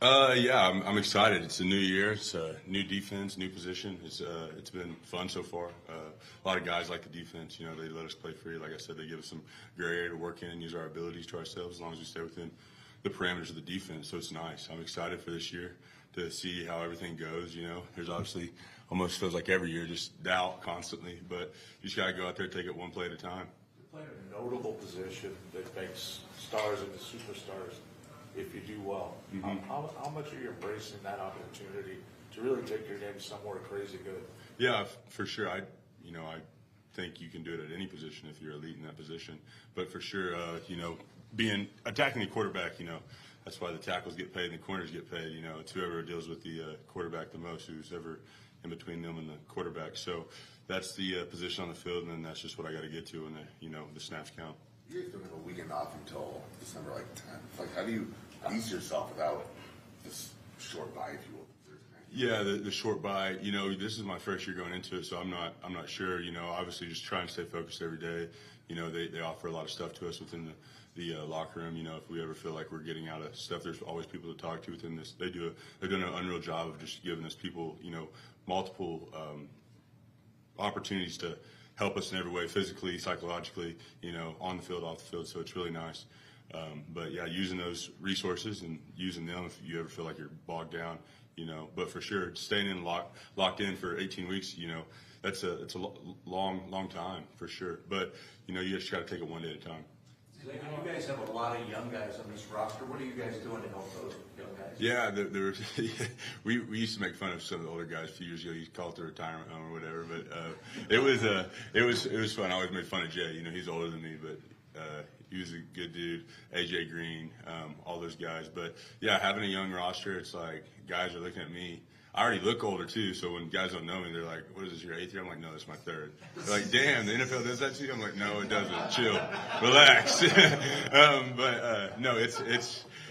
Yeah, I'm excited. It's a new year. It's a new defense, new position. It's been fun so far. A lot of guys like the defense. They let us play free. Like I said, they give us some gray area to work in and use our abilities to ourselves as long as we stay within the parameters of the defense. So it's nice. I'm excited for this year to see how everything goes. There's obviously almost feels like every year just doubt constantly, but you just got to go out there, take it one play at a time. You're playing a notable position that makes stars into superstars if you do well. Mm-hmm. How much are you embracing that opportunity to really take your game somewhere crazy good? Yeah, for sure. I think you can do it at any position if you're elite in that position. But for sure, attacking the quarterback, that's why the tackles get paid and the corners get paid. It's whoever deals with the quarterback the most, who's ever in between them and the quarterback. So that's the position on the field, and then that's just what I got to get to when the snaps count. You guys don't have a weekend off until December 10th. Like, how do you ease yourself without this short bye, if you will? Yeah, the short bye. This is my first year going into it, so I'm not sure. Obviously just trying to stay focused every day. They offer a lot of stuff to us within the locker room. If we ever feel like we're getting out of stuff, there's always people to talk to within this. They're doing an unreal job of just giving us people, multiple opportunities to help us in every way, physically, psychologically, on the field, off the field. So it's really nice. But yeah, using those resources and using them if you ever feel like you're bogged down, but for sure, staying in locked in for 18 weeks, it's a long time for sure. But, you just got to take it one day at a time. You guys have a lot of young guys on this roster. What are you guys doing to help those young guys? Yeah, we used to make fun of some of the older guys a few years ago. You call it the retirement home or whatever, but it was fun. I always made fun of Jay. He's older than me, but he was a good dude. AJ Green, all those guys. But yeah, having a young roster, it's like guys are looking at me. I already look older too, so when guys don't know me, they're like, "What is this, your 8th year?" I'm like, "No, it's my 3rd." They're like, "Damn, the NFL does that to you?" I'm like, "No, it doesn't. Chill, relax." No,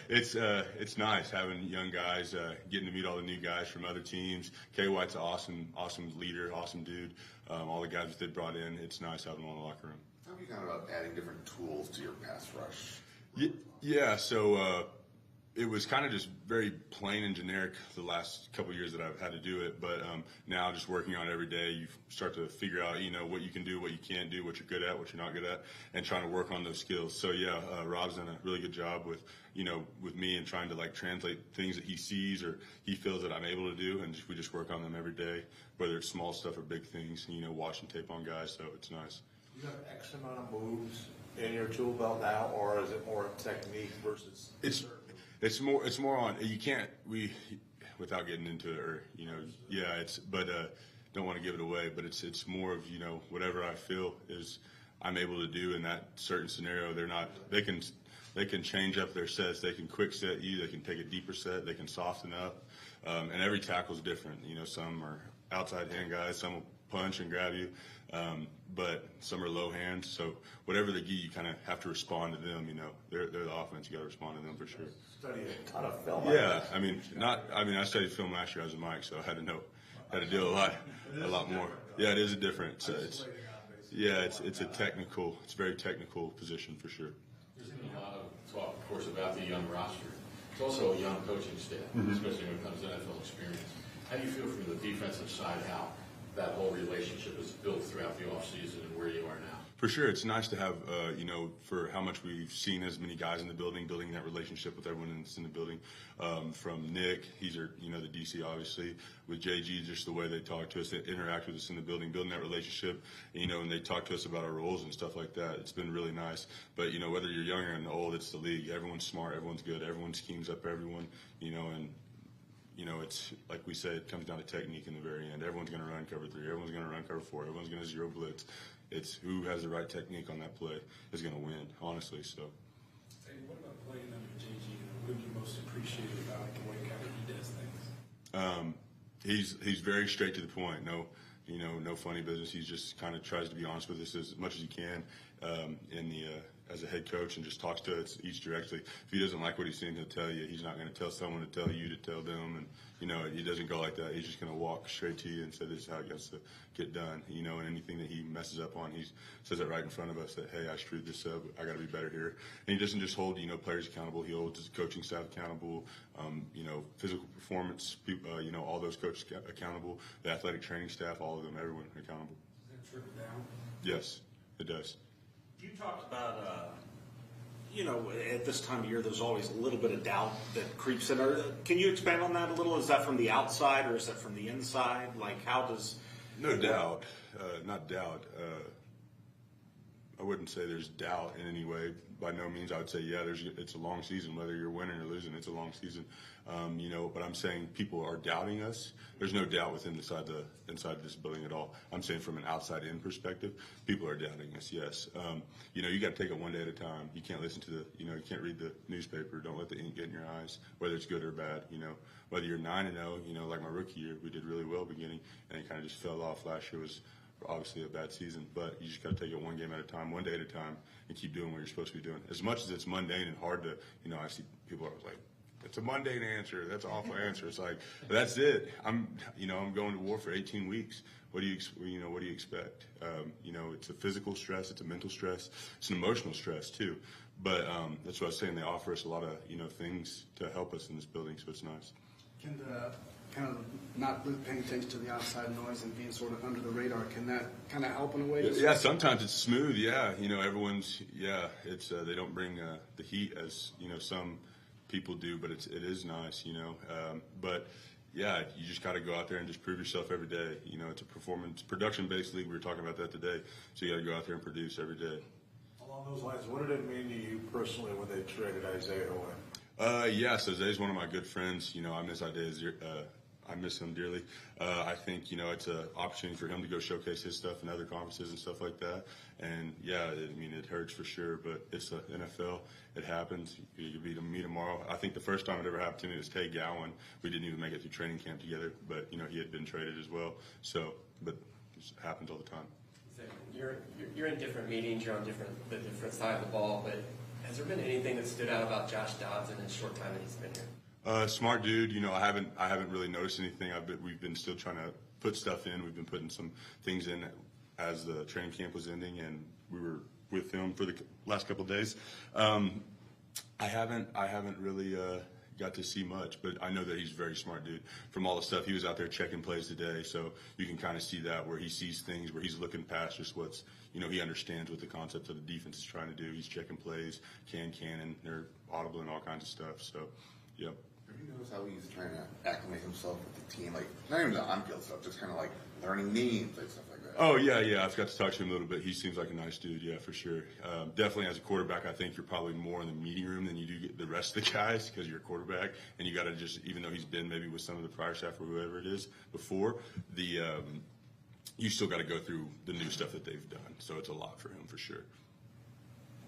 it's nice having young guys, getting to meet all the new guys from other teams. K. White's an awesome leader, awesome dude. All the guys that they brought in, it's nice having them in the locker room. How have you gone about adding different tools to your pass rush? Yeah, so it was kind of just very plain and generic the last couple of years that I've had to do it, but now just working on it every day, you start to figure out, what you can do, what you can't do, what you're good at, what you're not good at, and trying to work on those skills. So yeah, Rob's done a really good job with me and trying to translate things that he sees or he feels that I'm able to do, and we just work on them every day, whether it's small stuff or big things, watching tape on guys, so it's nice. You have X amount of moves in your tool belt now, or is it more technique versus? It's more on, you can't, without getting into it, or, but don't want to give it away, but it's more of, whatever I feel is I'm able to do in that certain scenario. They can change up their sets. They can quick set you. They can take a deeper set. They can soften up. And every tackle's different. Some are outside hand guys. Some will punch and grab you. But some are low hands. So whatever they give, you kind of have to respond to them. They're the offense. You got to respond to them for sure. Study a ton of film. Yeah, I studied film last year as a Mike, so I had to do a lot more. Yeah, it is a different. It's it's very technical position for sure. There's been a lot of talk, of course, about the young roster. It's also a young coaching staff, especially when it comes to NFL experience. How do you feel from the defensive side, how that whole relationship is built throughout the offseason and where you are now? For sure, it's nice to have, for how much we've seen as many guys in the building, building that relationship with everyone that's in the building. From Nick, he's the DC, obviously. With JG, just the way they talk to us, they interact with us in the building, building that relationship, and they talk to us about our roles and stuff like that. It's been really nice. But, whether you're young or old, it's the league. Everyone's smart, everyone's good, everyone schemes up everyone, and it's like we said, it comes down to technique in the very end. Everyone's going to run cover 3. Everyone's going to run cover 4. Everyone's going to zero blitz. It's who has the right technique on that play is going to win, honestly. So. Hey, what about playing under JG? What do you most appreciate about the way he does things? He's very straight to the point. No funny business. He just kind of tries to be honest with us as much as he can as a head coach, and just talks to us each directly. If he doesn't like what he's seeing, he'll tell you. He's not going to tell someone to tell you to tell them, and he doesn't go like that. He's just going to walk straight to you and say this is how it gets to get done. And anything that he messes up on, he says it right in front of us that, hey, I screwed this up. I got to be better here. And he doesn't just hold players accountable. He holds his coaching staff accountable. physical performance, people, all those coaches accountable, the athletic training staff, all of them, everyone accountable. Does that trickle down? Yes, it does. You talked about, at this time of year, there's always a little bit of doubt that creeps in. Can you expand on that a little? Is that from the outside or is that from the inside? Like, how does... No doubt, not doubt. I wouldn't say there's doubt in any way. By no means, I would say, yeah, it's a long season. Whether you're winning or losing, it's a long season. But I'm saying people are doubting us. There's no doubt inside this building at all. I'm saying from an outside-in perspective, people are doubting us. Yes, you got to take it one day at a time. You can't listen to you can't read the newspaper. Don't let the ink get in your eyes, whether it's good or bad. Whether you're 9-0, like my rookie year, we did really well beginning, and it kind of just fell off. Last year was obviously a bad season, but you just got to take it one game at a time, one day at a time, and keep doing what you're supposed to be doing. As much as it's mundane and hard to, I see people are like, it's a mundane answer. That's an awful answer. It's like, that's it. I'm going to war for 18 weeks. What do you expect? It's a physical stress. It's a mental stress. It's an emotional stress too. But that's what I was saying. They offer us a lot of, things to help us in this building, so it's nice. Can the kind of not really paying attention to the outside noise and being sort of under the radar, can that kind of help in a way? Yeah, sometimes it's smooth. Yeah, everyone's. Yeah, it's they don't bring the heat as some people do, but it is nice. But yeah, you just got to go out there and just prove yourself every day. It's a production-based league. We were talking about that today. So you got to go out there and produce every day. Along those lines, what did it mean to you personally when they traded Isaiah away? So Zay's one of my good friends. I miss Isaiah. I miss him dearly. I think, it's an opportunity for him to go showcase his stuff in other conferences and stuff like that. And, yeah, it hurts for sure, but it's the NFL. It happens. You could beat me tomorrow. I think the first time it ever happened to me was Tay Gowan. We didn't even make it through training camp together, but, he had been traded as well. So, but it happens all the time. You're in different meetings. You're on the different side of the ball, but has there been anything that stood out about Josh Dobbs in the short time that he's been here? Smart dude. I haven't really noticed anything. We've been still trying to put stuff in. We've been putting some things in as the training camp was ending, and we were with him for the last couple of days. I haven't really got to see much, but I know that he's a very smart dude. From all the stuff, he was out there checking plays today, so you can kind of see that where he sees things, where he's looking past just what's, he understands what the concept of the defense is trying to do. He's checking plays, and they're audible and all kinds of stuff. So, yep. Have you noticed how he's trying to acclimate himself with the team? Like, not even the on-field stuff, just kind of like learning names, like stuff like that. Oh, yeah. I've got to talk to him a little bit. He seems like a nice dude, yeah, for sure. Definitely as a quarterback, I think you're probably more in the meeting room than you do get the rest of the guys because you're a quarterback. And you got to just, even though he's been maybe with some of the prior staff or whoever it is before, you still got to go through the new stuff that they've done. So it's a lot for him, for sure.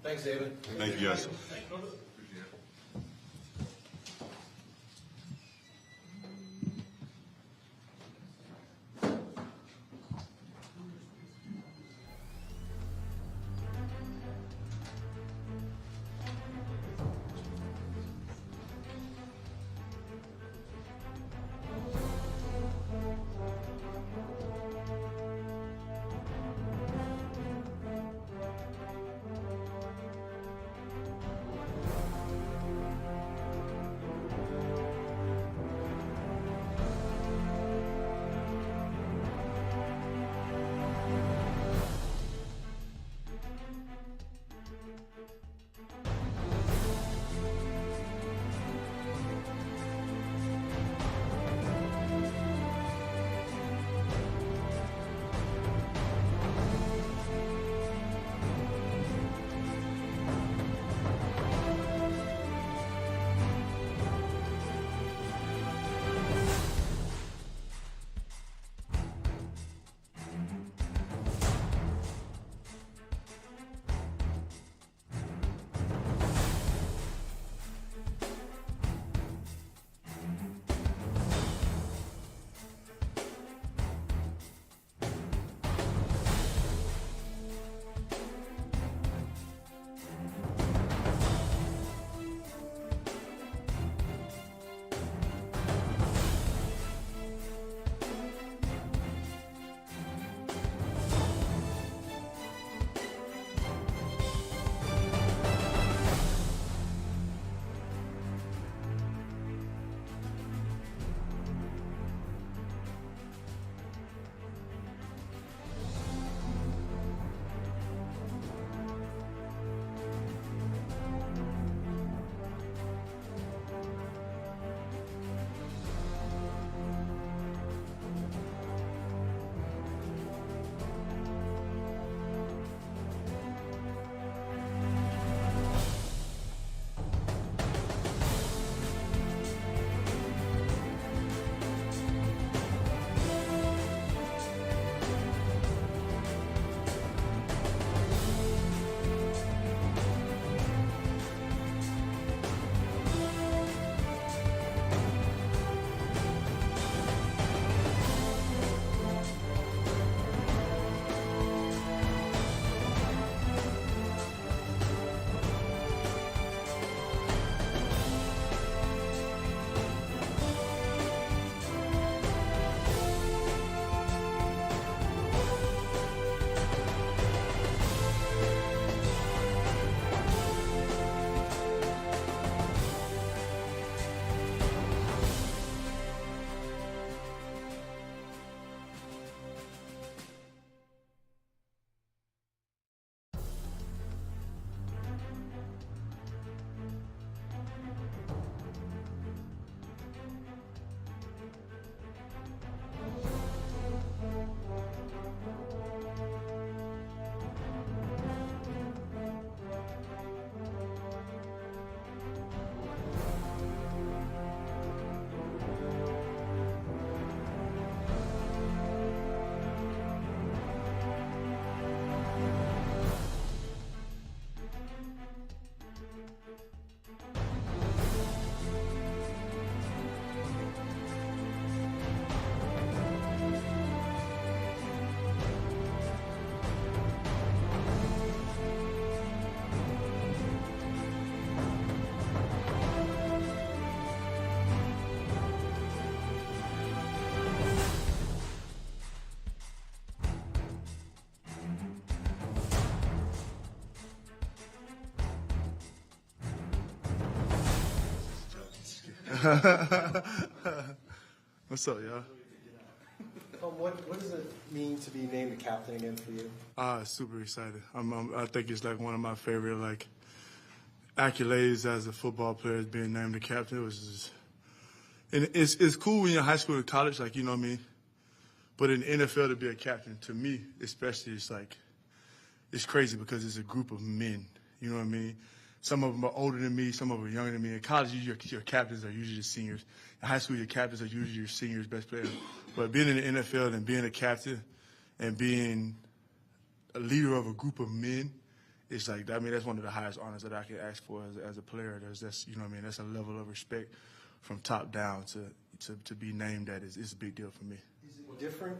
Thanks, David. Thank you, guys. What's up, y'all? What does it mean to be named a captain again for you? Super excited. I think it's like one of my favorite like accolades as a football player is being named a captain. It was just, and it's cool when you're in high school and college, like, you know what I mean? But in the NFL to be a captain, to me especially, it's like, it's crazy because it's a group of men. You know what I mean? Some of them are older than me. Some of them are younger than me. In college, your captains are usually the seniors. In high school, your captains are usually your seniors, best players. But being in the NFL and being a captain and being a leader of a group of men, it's like, I mean, that's one of the highest honors that I can ask for as a player. That's, you know what I mean? That's a level of respect from top down to be named that is a big deal for me. Is it different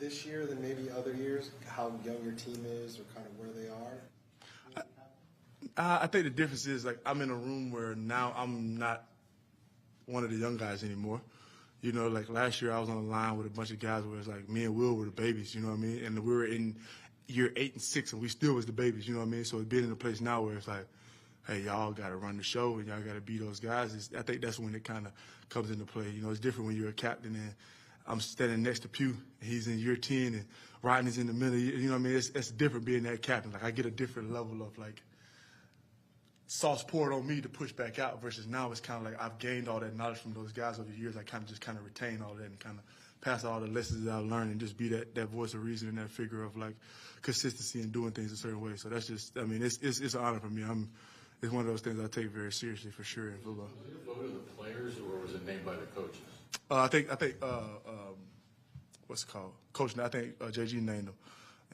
this year than maybe other years, how young your team is or kind of where they are? I think the difference is, like, I'm in a room where now I'm not one of the young guys anymore. You know, like last year I was on a line with a bunch of guys where it's like me and Will were the babies, you know what I mean? And we were in year 8 and 6 and we still was the babies, you know what I mean? So being in a place now where it's like, hey, y'all got to run the show and y'all got to be those guys. I think that's when it kind of comes into play. You know, it's different when you're a captain and I'm standing next to Pew, and he's in year 10 and Rodney's in the middle. You know what I mean? It's different being that captain. Like, I get a different level of, like, sauce poured on me to push back out versus now it's kind of like I've gained all that knowledge from those guys over the years. I kind of retain all that and kind of pass all the lessons that I've learned and just be that voice of reason and that figure of, like, consistency and doing things a certain way. So that's just, I mean, it's an honor for me. It's one of those things I take very seriously for sure in football. Was it a vote of the players or was it named by the coaches? I think what's it called? Coach, I think JG named them.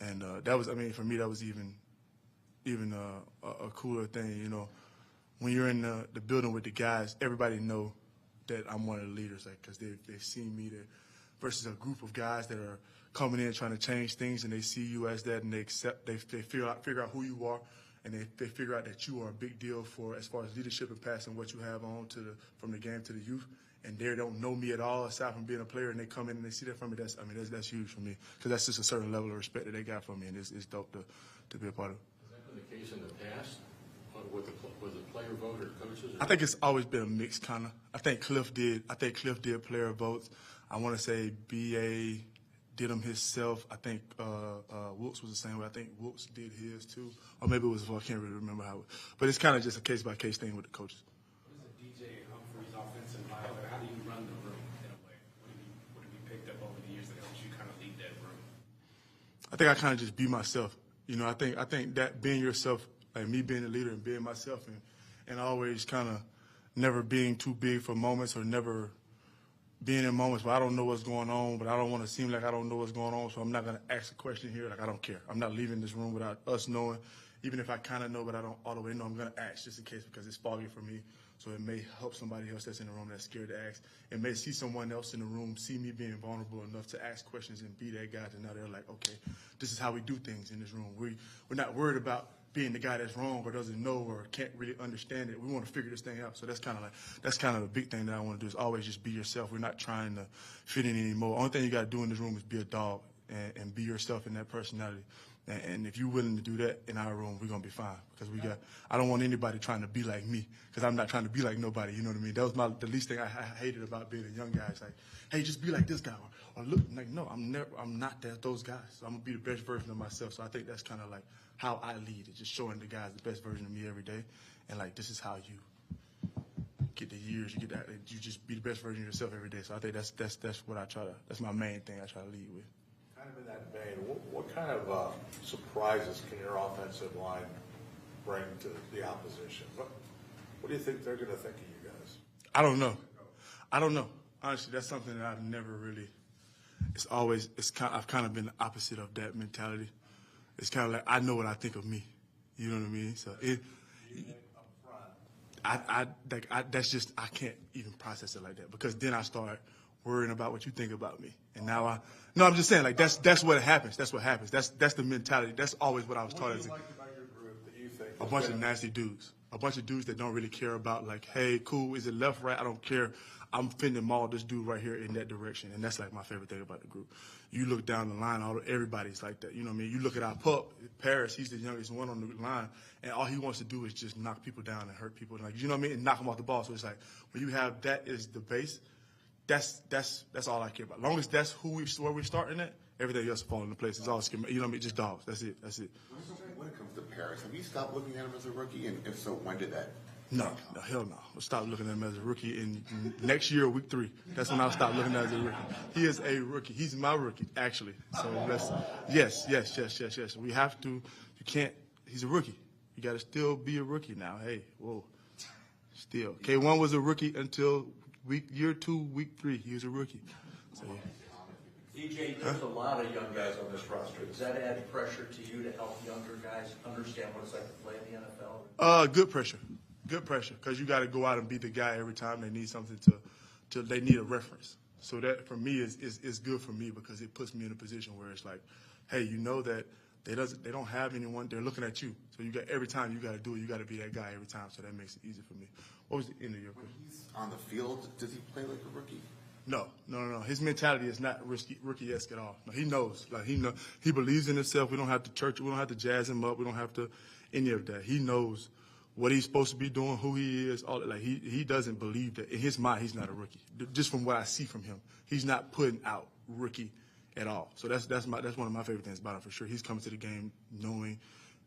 And that was, I mean, for me, that was even a cooler thing, you know. When you're in the building with the guys, everybody know that I'm one of the leaders, like, because they've seen me there. Versus a group of guys that are coming in trying to change things, and they see you as that, and they figure out who you are, and they figure out that you are a big deal for as far as leadership and passing what you have on from the game to the youth. And they don't know me at all aside from being a player, and they come in and they see that from me. That's huge for me because that's just a certain level of respect that they got from me, and it's dope to be a part of. Has that been the case in the past with the player vote or coaches? I think it's always been a mix, kind of. I think Cliff did player votes. I want to say BA did them himself. I think Wilkes was the same way. I think Wilkes did his too, or maybe it was. I can't really remember how. But it's kind of just a case by case thing with the coaches. What is a DJ Humphries offensive style? How do you run the room in a way? What have you picked up over the years that helps you kind of lead that room? I think I kind of just be myself. You know, I think that being yourself, like me being a leader and being myself, and always kind of never being too big for moments or never being in moments where I don't know what's going on, but I don't want to seem like I don't know what's going on, so I'm not going to ask a question here. Like, I don't care. I'm not leaving this room without us knowing. Even if I kind of know, but I don't all the way know, I'm going to ask just in case because it's foggy for me. So it may help somebody else that's in the room that's scared to ask. It may see someone else in the room, see me being vulnerable enough to ask questions and be that guy to now they're like, okay, this is how we do things in this room. We're not worried about being the guy that's wrong or doesn't know or can't really understand it. We want to figure this thing out. So that's kind of a big thing that I want to do is always just be yourself. We're not trying to fit in anymore. Only thing you got to do in this room is be a dog and be yourself in that personality. And if you're willing to do that in our room, we're going to be fine. Because I don't want anybody trying to be like me because I'm not trying to be like nobody. You know what I mean? That was the least thing I hated about being a young guy. It's like, hey, just be like this guy. Or look, like, no, I'm not those guys. So I'm going to be the best version of myself. So I think that's kind of like how I lead. It's just showing the guys the best version of me every day. And, like, this is how you get the years. You get that. You just be the best version of yourself every day. So I think that's what that's my main thing I try to lead with. Kind of in that vein, what kind of surprises can your offensive line bring to the opposition? What do you think they're going to think of you guys? I don't know. Honestly, that's something that I've never really. I've kind of been the opposite of that mentality. It's kind of like I know what I think of me. You know what I mean? So that's just I can't even process it like that because then I start worrying about what you think about me. And now I'm just saying, like, that's what happens. That's what happens. That's the mentality. That's always what I was taught as What do you like about your group that you think a bunch of nasty dudes. a bunch of dudes that don't really care about like, hey, cool, is it left, right? I don't care. I'm finna maul this dude right here in that direction, and that's like my favorite thing about the group. You look down the line, everybody's like that. You know what I mean? You look at our pup, Paris. He's the youngest one on the line, and all he wants to do is just knock people down and hurt people, like you know what I mean, and knock them off the ball. So it's like when you have that as the base, that's all I care about. As long as that's where we're starting at, everything else will fall into place. It's all you know what I mean? Just dogs. That's it. When it comes to Paris, have you stopped looking at him as a rookie? And if so, when did that? No, hell no. We'll stop looking at him as a rookie in next year, week 3. That's when I'll stop looking at him as a rookie. He is a rookie. He's my rookie, actually. So yes. We have to. You can't. He's a rookie. You got to still be a rookie now. Hey, whoa. Still. K1 was a rookie until year 2, week 3. He was a rookie. So, DJ, there's a lot of young guys on this roster. Does that add pressure to you to help younger guys understand what it's like to play in the NFL? Good pressure. Good pressure, because you got to go out and be the guy every time they need something to they need a reference. So that for me is good for me because it puts me in a position where it's like, hey, you know that they don't have anyone. They're looking at you. So you got every time you got to do it. You got to be that guy every time. So that makes it easy for me. What was the end of your question? When he's on the field, does he play like a rookie? No. His mentality is not rookie-esque at all. No, he knows. He believes in himself. We don't have to church. We don't have to jazz him up. We don't have to any of that. He knows what he's supposed to be doing, who he is, all that. Like he doesn't believe that in his mind he's not a rookie. Just from what I see from him, he's not putting out rookie at all. So that's one of my favorite things about him for sure. He's coming to the game knowing,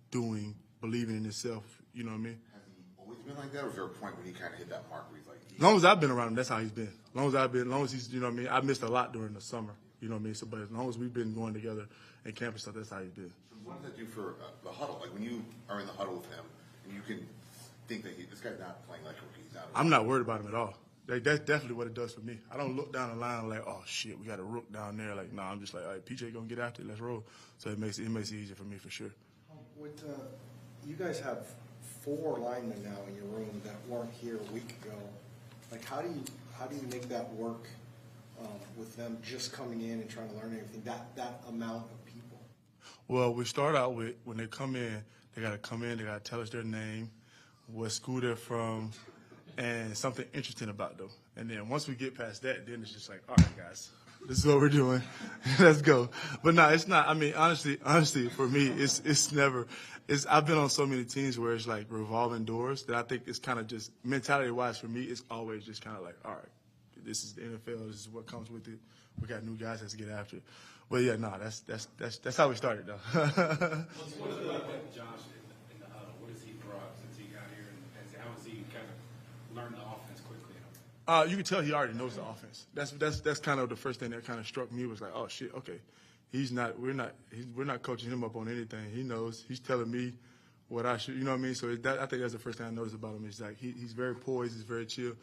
doing, believing in himself. You know what I mean? Has he always been like that, or is there a point when he kind of hit that mark where he's like? As long as I've been around him, that's how he's been. As long as he's, you know what I mean. I missed a lot during the summer. You know what I mean. So, but as long as we've been going together and camp and stuff, that's how he's been. What does that do for the huddle? Like when you are in the huddle with him, and you can think that this guy's not playing like a rookie. He's not. I'm not worried about him at all. Like, that's definitely what it does for me. I don't look down the line like, oh shit, we got a rook down there. Like, no, I'm just like, all right, PJ gonna get after it. Let's roll. So it makes it easier for me for sure. With you guys have 4 linemen now in your room that weren't here a week ago. Like, how do you make that work with them just coming in and trying to learn everything? That amount of people. Well, we start out with when they come in, they got to come in, they got to tell us their name, what school they're from, and something interesting about them. And then once we get past that, then it's just like, all right, guys, this is what we're doing. Let's go. But no, it's not. I mean, honestly, for me, it's never. I've been on so many teams where it's like revolving doors that I think it's kind of just mentality-wise for me, it's always just kind of like, all right, this is the NFL. This is what comes with it. We got new guys that's get after it. But yeah, no, that's how we started though. What about Josh in the huddle? What has he brought since he got here, and how has he kind of learned the offense quickly? You can tell he already knows the offense. That's kind of the first thing that kind of struck me was like, oh shit, okay, we're not coaching him up on anything. He knows. He's telling me what I should, you know what I mean. So I think that's the first thing I noticed about him. Is like he's very poised, he's very chill,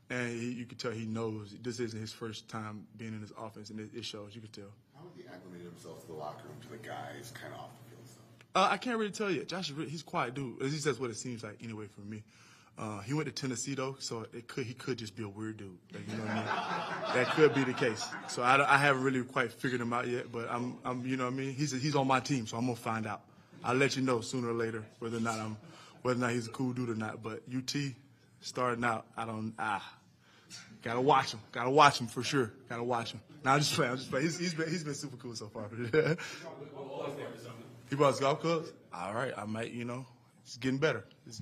and you can tell he knows this isn't his first time being in his offense, and it shows. You can tell. How has he acclimated himself to the locker room, to the guys, kind of off the field stuff? I can't really tell you. Josh, he's a quiet dude. At least that's what it seems like anyway for me. He went to Tennessee though, so he could just be a weird dude. Like, you know what I mean? That could be the case. So I haven't really quite figured him out yet, but I'm you know what I mean? He's on my team, so I'm gonna find out. I'll let you know sooner or later whether or not he's a cool dude or not. But UT starting out, gotta watch him. Gotta watch him for sure. Gotta watch him. Now I'm just playing. He's been super cool so far. He brought his golf clubs. All right, I might, it's getting better. He's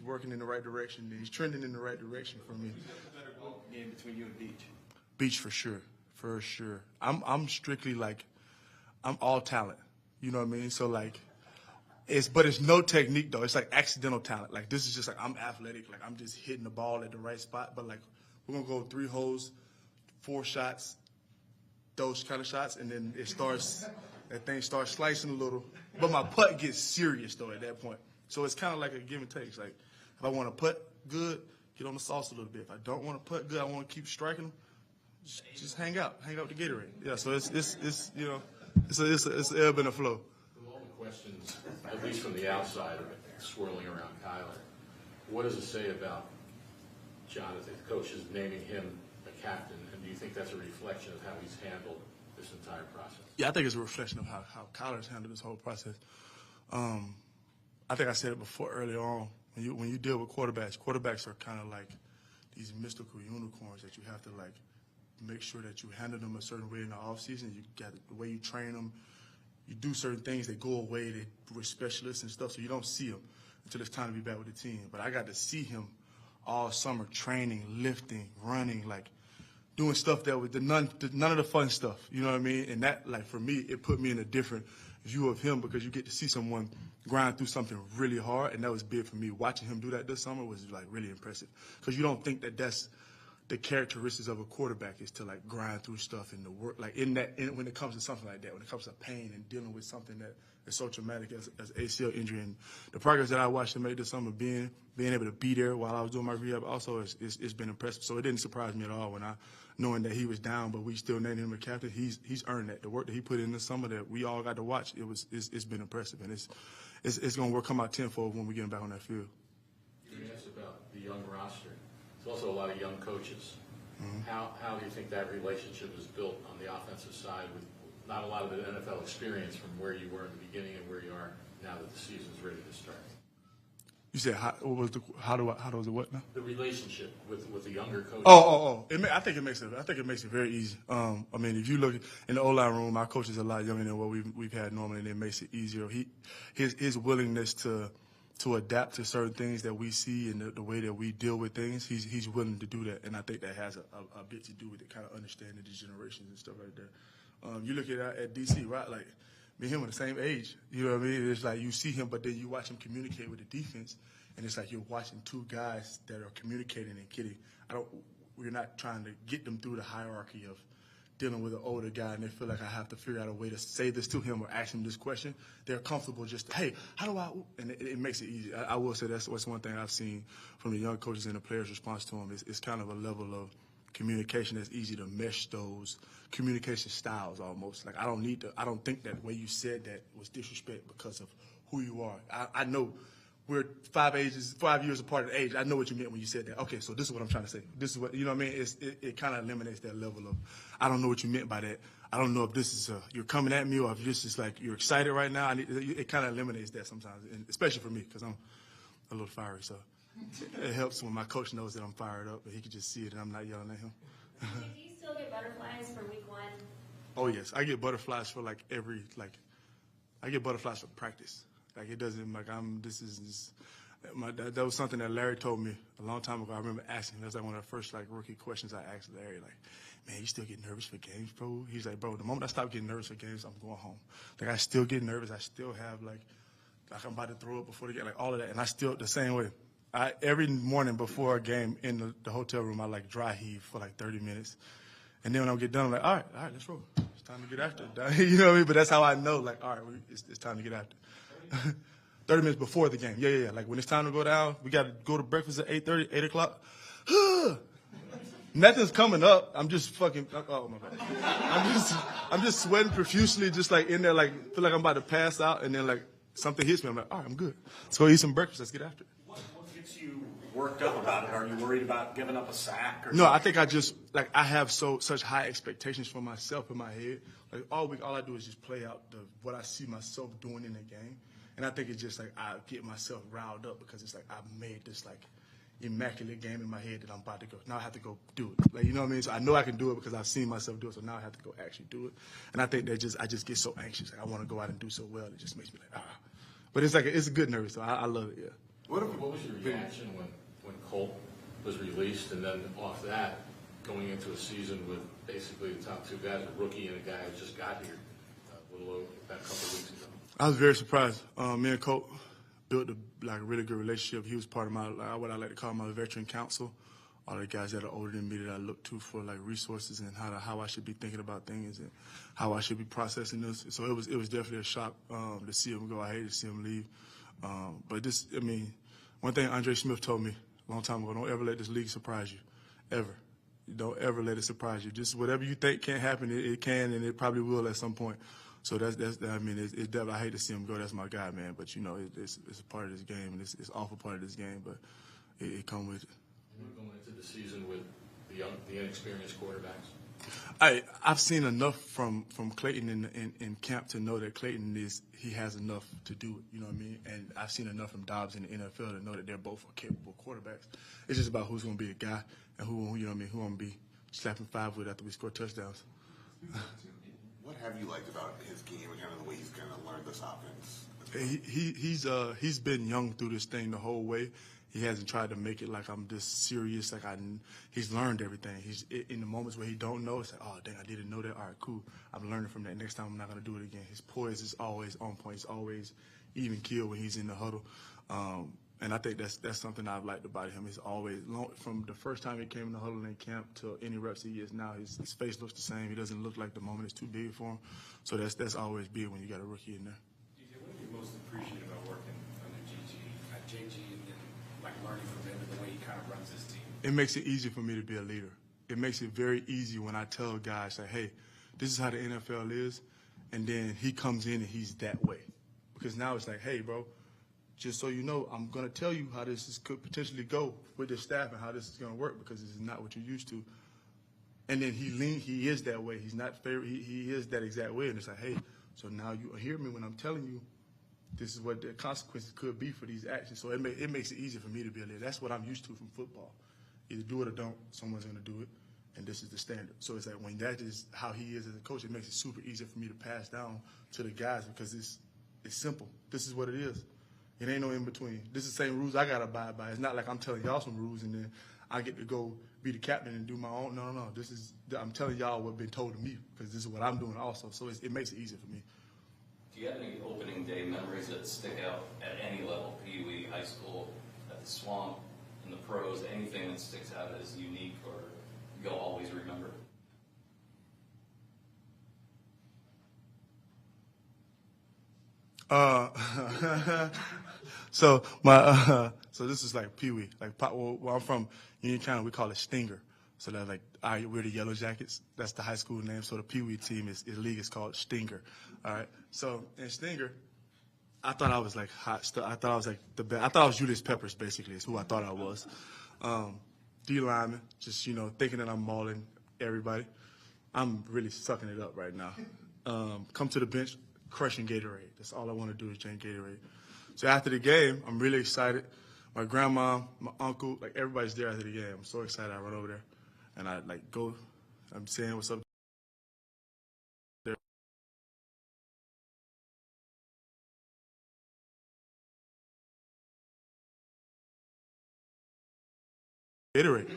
working in the right direction. He's trending in the right direction for me. Game between you and Beach. Beach for sure. I'm strictly like, I'm all talent. You know what I mean? So like, but it's no technique though. It's like accidental talent. Like this is just like I'm athletic. Like I'm just hitting the ball at the right spot. But like we're gonna go 3 holes, 4 shots, those kind of shots, and then that thing starts slicing a little. But my putt gets serious though at that point. So it's kind of like a give and take. It's like if I want to putt good, get on the sauce a little bit. If I don't want to putt good, I want to keep striking them. Just hang out with the Gatorade. Yeah. So it's an ebb and a flow. With all the questions, at least from the outside, swirling around Kyler, what does it say about Jonathan? The coach is naming him the captain, and do you think that's a reflection of how he's handled this entire process? Yeah, I think it's a reflection of how Kyler's handled this whole process. I think I said it before earlier on when you deal with quarterbacks are kind of like these mystical unicorns that you have to like make sure that you handle them a certain way in the offseason. You got the way you train them. You do certain things, they go away, we're specialists and stuff, so you don't see them until it's time to be back with the team. But I got to see him all summer training, lifting, running, like doing stuff that was none of the fun stuff, you know what I mean? And that, like, for me, it put me in a different view of him because you get to see someone grind through something really hard, and that was big for me. Watching him do that this summer was, like, really impressive because you don't think that that's the characteristics of a quarterback is to, like, grind through stuff and the work. Like, when it comes to something like that, when it comes to pain and dealing with something that is so traumatic as ACL injury. And the progress that I watched him make this summer, being able to be there while I was doing my rehab also it's been impressive. So it didn't surprise me at all when knowing that he was down, but we still named him a captain. He's earned that. The work that he put in this summer that we all got to watch, it's been impressive. And it's going to come out tenfold when we get him back on that field. You asked about the young roster. There's also a lot of young coaches. Mm-hmm. How do you think that relationship is built on the offensive side with not a lot of the NFL experience from where you were in the beginning and where you are now that the season's ready to start? You said how does it what now? The relationship with the younger coaches. I think it makes it very easy. I mean, if you look in the O-line room, our coach is a lot younger than what we've had normally, and it makes it easier. His willingness to adapt to certain things that we see and the way that we deal with things, he's willing to do that, and I think that has a bit to do with it, kind of understanding the generations and stuff like that. You look at DC, right? Like me and him are the same age. You know what I mean? It's like you see him, but then you watch him communicate with the defense, and it's like you're watching two guys that are communicating and getting. We're not trying to get them through the hierarchy of dealing with an older guy, and they feel like I have to figure out a way to say this to him or ask him this question. They're comfortable just, hey, how do I? And it makes it easy. I will say that's one thing I've seen from the young coaches and the players' response to him. It's kind of a level of communication that's easy to mesh those communication styles almost. Like I don't think that way you said that was disrespect because of who you are. I know we're 5 years apart in age. I know what you meant when you said that. Okay, so this is what I'm trying to say. This is what, you know what I mean? It kind of eliminates that level of, I don't know what you meant by that. I don't know if this is you're coming at me or if this is like you're excited right now. It kind of eliminates that sometimes, and especially for me because I'm a little fiery. So it helps when my coach knows that I'm fired up and he can just see it and I'm not yelling at him. Do you still get butterflies for week one? Oh, yes. I get butterflies for I get butterflies for practice. Like it doesn't that was something that Larry told me a long time ago. I remember asking him. That's like one of the first rookie questions I asked Larry. Like, man, you still get nervous for games, bro? He's like, bro, the moment I stop getting nervous for games, I'm going home. Like I still get nervous. I still have like I'm about to throw up before the game, like all of that. And I still the same way. Every morning before a game in the hotel room, I like dry heave for like 30 minutes. And then when I get done, I'm like, all right, let's roll. It's time to get after it. You know what I mean? But that's how I know, like, all right, it's time to get after it. 30 minutes before the game. Yeah. Like when it's time to go down, we got to go to breakfast at 8:30, 8 o'clock. Nothing's coming up. I'm just fucking, oh my bad. I'm just sweating profusely, just like in there, like feel like I'm about to pass out. And then like something hits me. I'm like, all right, I'm good. Let's go eat some breakfast. Let's get after it. What gets you worked up about it? Are you worried about giving up a sack? Or no, I think I have such high expectations for myself in my head. Like all week, all I do is just play out what I see myself doing in the game. And I think it's just like I get myself riled up because it's like I've made this like immaculate game in my head that I'm about to go. Now I have to go do it. Like, you know what I mean? So I know I can do it because I've seen myself do it. So now I have to go actually do it. And I think I just get so anxious. Like I want to go out and do so well. It just makes me like, But it's a good nervous. So I love it, yeah. What was your reaction when Colt was released and then off that going into a season with basically the top two guys, a rookie and a guy who just got here a couple of weeks ago? I was very surprised. Me and Colt built a really good relationship. He was part of my what I like to call my veteran council. All the guys that are older than me that I look to for like resources and how I should be thinking about things and how I should be processing this. So it was definitely a shock to see him go. I hated to see him leave. But one thing Andre Smith told me a long time ago: don't ever let this league surprise you, ever. Don't ever let it surprise you. Just whatever you think can't happen, it can, and it probably will at some point. So it's definitely, I hate to see him go. That's my guy, man. But you know, it's a part of this game, and it's an awful part of this game. But it comes with it. We're going into the season with the inexperienced quarterbacks. I've seen enough from Clayton in camp to know that Clayton he has enough to do it. You know what I mean? And I've seen enough from Dobbs in the NFL to know that they're both capable quarterbacks. It's just about who's going to be the guy and who you know what I mean, who I'm going to be slapping five with after we score touchdowns. What have you liked about his game and kind of the way he's kind of learned this offense? He's been young through this thing the whole way. He hasn't tried to make it like I'm this serious. He's learned everything. He's in the moments where he don't know. It's like, oh dang, I didn't know that. All right, cool. I'm learning from that. Next time I'm not gonna do it again. His poise is always on point. He's always even keel when he's in the huddle. And I think that's something I've liked about him. He's always from the first time he came in the huddle in camp to any reps he is now. His face looks the same. He doesn't look like the moment is too big for him. So that's always big when you got a rookie in there. DJ, what do you most appreciate about working under JG and then like learning from him and the way he kind of runs his team? It makes it easy for me to be a leader. It makes it very easy when I tell guys, like, hey, this is how the NFL is, and then he comes in and he's that way. Because now it's like, hey, bro, just so you know, I'm going to tell you how could potentially go with this staff and how this is going to work because this is not what you're used to. And then he is that way. He's not he is that exact way. And it's like, hey, so now you hear me when I'm telling you this is what the consequences could be for these actions. So it makes it easy for me to be a leader. That's what I'm used to from football. Either do it or don't. Someone's going to do it, and this is the standard. So it's like when that is how he is as a coach, it makes it super easy for me to pass down to the guys because it's simple. This is what it is. It ain't no in between. This is the same rules I got to abide by. It's not like I'm telling y'all some rules and then I get to go be the captain and do my own. No. I'm telling y'all what's been told to me because this is what I'm doing also. So it makes it easier for me. Do you have any opening day memories that stick out at any level, Pee Wee, high school, at the Swamp, in the pros, anything that sticks out as unique or you'll always remember? So this is like Pee Wee. Like where I'm from, Union County, we call it Stinger. So that's like we're the Yellow Jackets. That's the high school name. So the Pee Wee team league is called Stinger. All right. So in Stinger, I thought I was like hot stuff. I thought I was like the best. I thought I was Julius Peppers basically is who I thought I was. D lineman, just thinking that I'm mauling everybody. I'm really sucking it up right now. Come to the bench, crushing Gatorade. That's all I want to do is drink Gatorade. So after the game, I'm really excited. My grandma, my uncle, like everybody's there after the game. I'm so excited. I run over there, and I go. I'm saying what's up. Gatorade.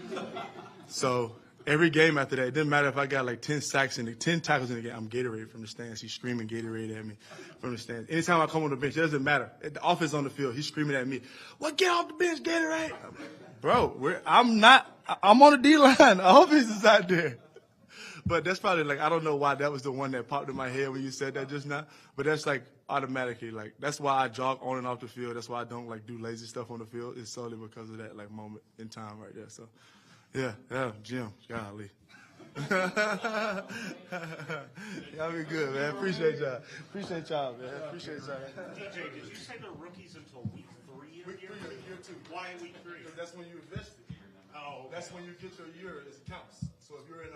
So every game after that, it didn't matter if I got like 10 sacks and 10 tackles in the game, I'm Gatorade from the stands. He's screaming Gatorade at me from the stands. Anytime I come on the bench, it doesn't matter. The offense on the field, he's screaming at me, "Well, get off the bench, Gatorade." Bro, I'm on the D-line. The offense is out there. But that's probably I don't know why that was the one that popped in my head when you said that just now. But that's automatically, that's why I jog on and off the field. That's why I don't do lazy stuff on the field. It's solely because of that moment in time right there. So, yeah, Jim, golly. Y'all be good, man. Appreciate y'all. Man. Appreciate y'all. DJ, did you say they're rookies until week 3 of year 2? Why week 3? Because that's when you invest it. Oh, okay. That's when you get your year as it counts. So if you're in